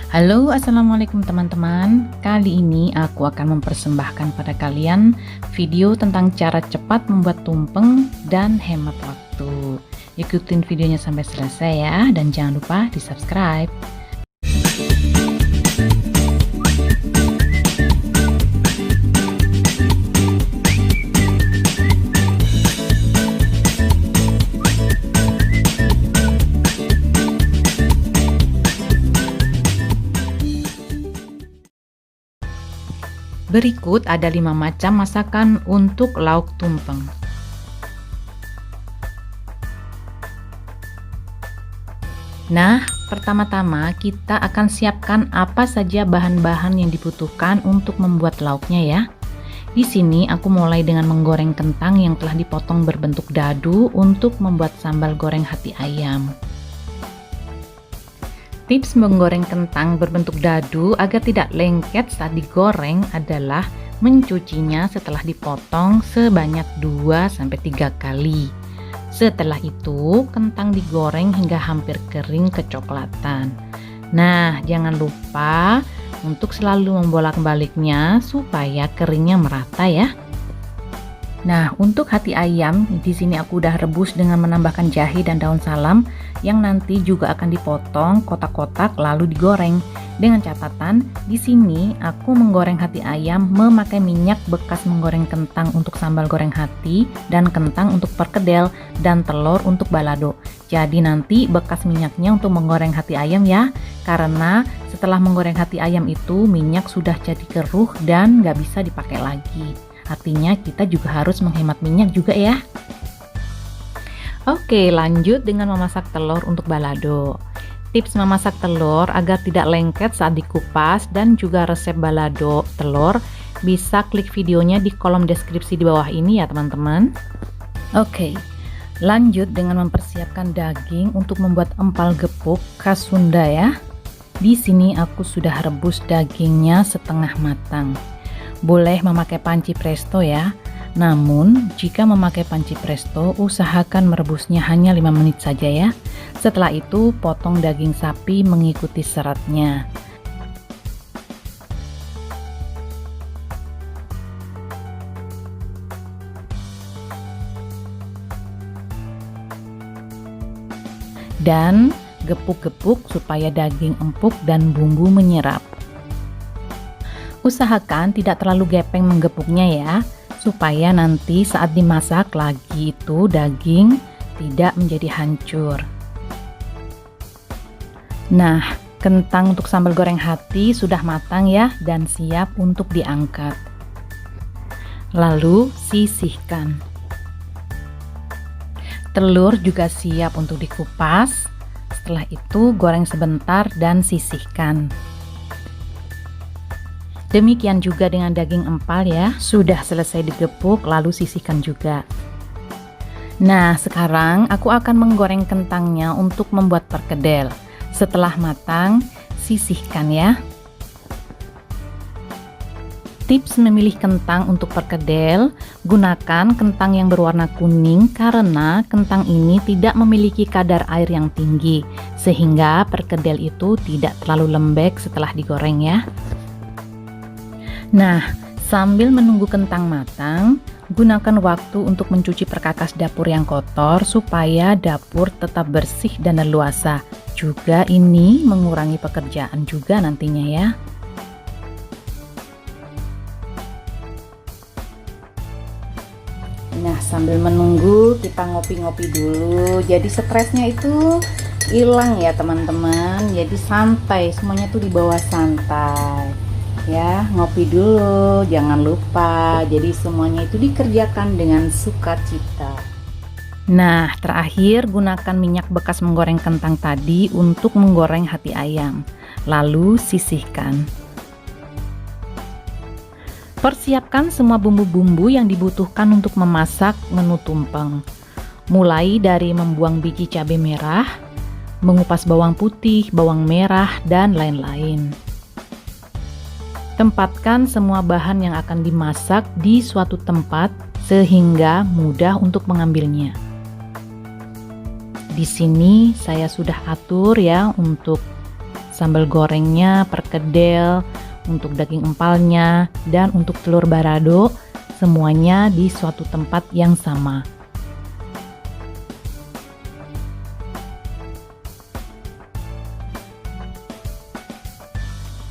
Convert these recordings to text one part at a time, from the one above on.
Halo, assalamualaikum teman-teman. Kali ini aku akan mempersembahkan pada kalian video tentang cara cepat membuat tumpeng dan hemat waktu. Ikutin videonya sampai selesai ya, dan jangan lupa di subscribe. Berikut ada 5 macam masakan untuk lauk tumpeng. Nah, pertama-tama kita akan siapkan apa saja bahan-bahan yang dibutuhkan untuk membuat lauknya ya. Di sini aku mulai dengan menggoreng kentang yang telah dipotong berbentuk dadu untuk membuat sambal goreng hati ayam. Tips menggoreng kentang berbentuk dadu agar tidak lengket saat digoreng adalah mencucinya setelah dipotong sebanyak 2-3 kali. Setelah itu, kentang digoreng hingga hampir kering kecoklatan. Nah, jangan lupa untuk selalu membolak-baliknya supaya keringnya merata ya. Nah, untuk hati ayam di sini aku udah rebus dengan menambahkan jahe dan daun salam yang nanti juga akan dipotong kotak-kotak lalu digoreng. Dengan catatan, di sini aku menggoreng hati ayam memakai minyak bekas menggoreng kentang untuk sambal goreng hati dan kentang untuk perkedel dan telur untuk balado. Jadi nanti bekas minyaknya untuk menggoreng hati ayam ya, karena setelah menggoreng hati ayam itu minyak sudah jadi keruh dan nggak bisa dipakai lagi. Artinya kita juga harus menghemat minyak juga ya. Oke, lanjut dengan memasak telur untuk balado. Tips memasak telur agar tidak lengket saat dikupas dan juga resep balado telur bisa klik videonya di kolom deskripsi di bawah ini ya teman-teman. Oke, lanjut dengan mempersiapkan daging untuk membuat empal gepuk khas Sunda ya. Di sini aku sudah rebus dagingnya setengah matang. Boleh memakai panci presto ya. Namun, jika memakai panci presto, usahakan merebusnya hanya 5 menit saja ya. Setelah itu, potong daging sapi mengikuti seratnya. Dan gepuk-gepuk supaya daging empuk dan bumbu menyerap. Usahakan tidak terlalu gepeng menggepuknya ya, supaya nanti saat dimasak lagi itu daging tidak menjadi hancur. Nah, kentang untuk sambal goreng hati sudah matang ya dan siap untuk diangkat. Lalu sisihkan. Telur juga siap untuk dikupas. Setelah itu goreng sebentar dan sisihkan. Demikian juga dengan daging empal ya, sudah selesai digepuk lalu sisihkan juga. Nah, sekarang aku akan menggoreng kentangnya untuk membuat perkedel. Setelah matang, sisihkan ya. Tips memilih kentang untuk perkedel, gunakan kentang yang berwarna kuning karena kentang ini tidak memiliki kadar air yang tinggi, sehingga perkedel itu tidak terlalu lembek setelah digoreng ya. Nah, sambil menunggu kentang matang, gunakan waktu untuk mencuci perkakas dapur yang kotor supaya dapur tetap bersih dan leluasa. Juga ini mengurangi pekerjaan juga nantinya ya. Nah, sambil menunggu kita ngopi-ngopi dulu. Jadi stresnya itu hilang ya teman-teman. Jadi santai, semuanya tuh dibawa santai. Ya, ngopi dulu, jangan lupa. Jadi semuanya itu dikerjakan dengan sukacita. Nah, terakhir gunakan minyak bekas menggoreng kentang tadi untuk menggoreng hati ayam. Lalu sisihkan. Persiapkan semua bumbu-bumbu yang dibutuhkan untuk memasak menu tumpeng. Mulai dari membuang biji cabai merah, mengupas bawang putih, bawang merah, dan lain-lain. Tempatkan semua bahan yang akan dimasak di suatu tempat sehingga mudah untuk mengambilnya. Di sini saya sudah atur ya untuk sambal gorengnya, perkedel, untuk daging empalnya, dan untuk telur balado, semuanya di suatu tempat yang sama.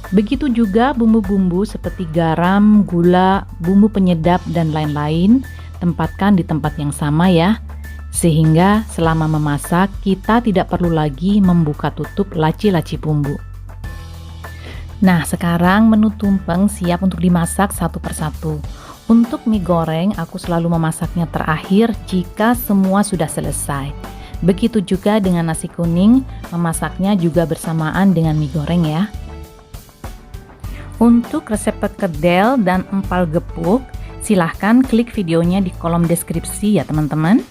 Begitu juga bumbu-bumbu seperti garam, gula, bumbu penyedap, dan lain-lain, tempatkan di tempat yang sama ya. Sehingga selama memasak kita tidak perlu lagi membuka tutup laci-laci bumbu. Nah, sekarang menu tumpeng siap untuk dimasak satu persatu. Untuk mie goreng, aku selalu memasaknya terakhir jika semua sudah selesai. Begitu juga dengan nasi kuning, memasaknya juga bersamaan dengan mie goreng ya. Untuk resep perkedel dan empal gepuk, silahkan klik videonya di kolom deskripsi ya teman-teman.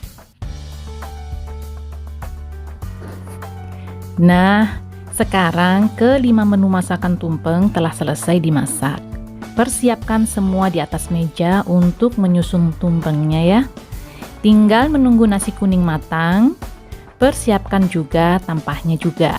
Nah, sekarang kelima menu masakan tumpeng telah selesai dimasak. Persiapkan semua di atas meja untuk menyusun tumpengnya ya. Tinggal menunggu nasi kuning matang. Persiapkan juga tampahnya juga.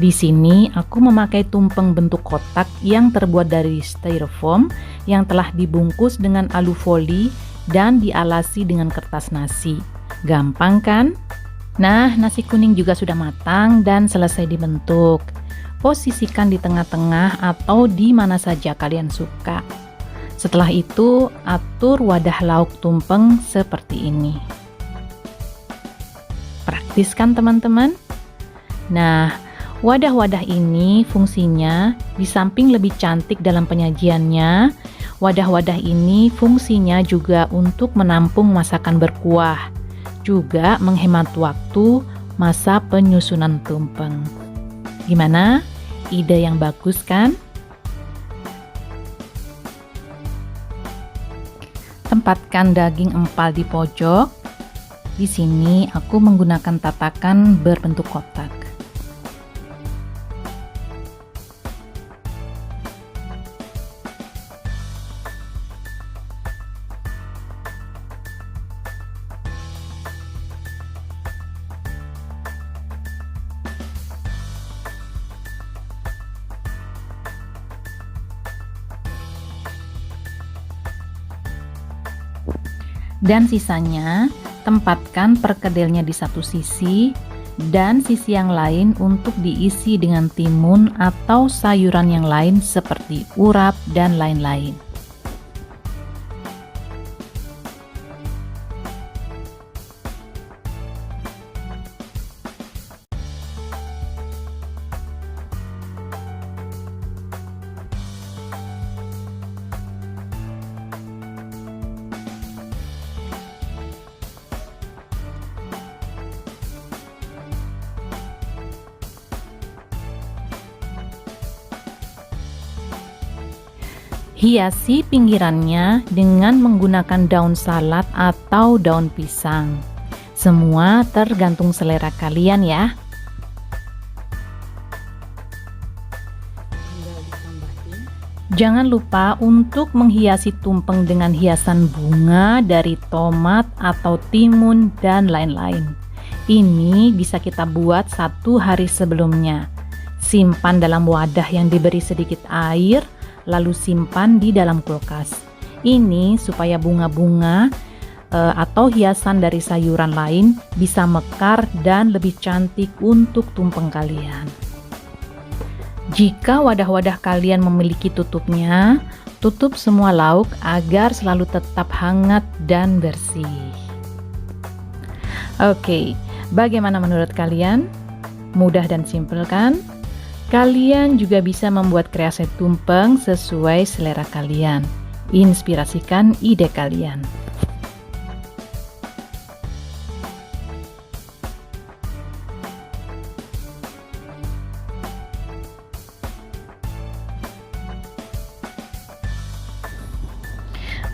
Di sini aku memakai tumpeng bentuk kotak yang terbuat dari styrofoam yang telah dibungkus dengan alufoli dan dialasi dengan kertas nasi. Gampang kan? Nah, nasi kuning juga sudah matang dan selesai dibentuk. Posisikan di tengah-tengah atau di mana saja kalian suka. Setelah itu, atur wadah lauk tumpeng seperti ini. Praktis kan teman-teman? Nah, wadah-wadah ini fungsinya di samping lebih cantik dalam penyajiannya, wadah-wadah ini fungsinya juga untuk menampung masakan berkuah, juga menghemat waktu masa penyusunan tumpeng. Gimana? Ide yang bagus kan? Tempatkan daging empal di pojok. Di sini aku menggunakan tatakan berbentuk kotak. Dan sisanya tempatkan perkedelnya di satu sisi dan sisi yang lain untuk diisi dengan timun atau sayuran yang lain seperti urap dan lain-lain. Hiasi pinggirannya dengan menggunakan daun salad atau daun pisang. Semua tergantung selera kalian ya. Jangan lupa untuk menghiasi tumpeng dengan hiasan bunga dari tomat atau timun dan lain-lain. Ini bisa kita buat 1 hari sebelumnya. Simpan dalam wadah yang diberi sedikit air, lalu simpan di dalam kulkas. Ini supaya bunga-bunga atau hiasan dari sayuran lain bisa mekar dan lebih cantik untuk tumpeng kalian. Jika wadah-wadah kalian memiliki tutupnya, tutup semua lauk agar selalu tetap hangat dan bersih. Oke, bagaimana menurut kalian? Mudah dan simpel kan? Kalian juga bisa membuat kreasi tumpeng sesuai selera kalian. Inspirasikan ide kalian.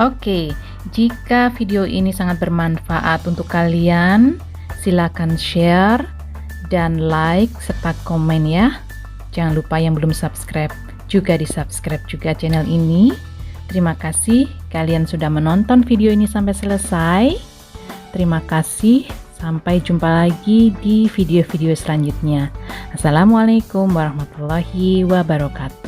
Oke, jika video ini sangat bermanfaat untuk kalian, silakan share dan like serta komen ya. Jangan lupa yang belum subscribe, juga di-subscribe juga channel ini. Terima kasih kalian sudah menonton video ini sampai selesai. Terima kasih, sampai jumpa lagi di video-video selanjutnya. Assalamualaikum warahmatullahi wabarakatuh.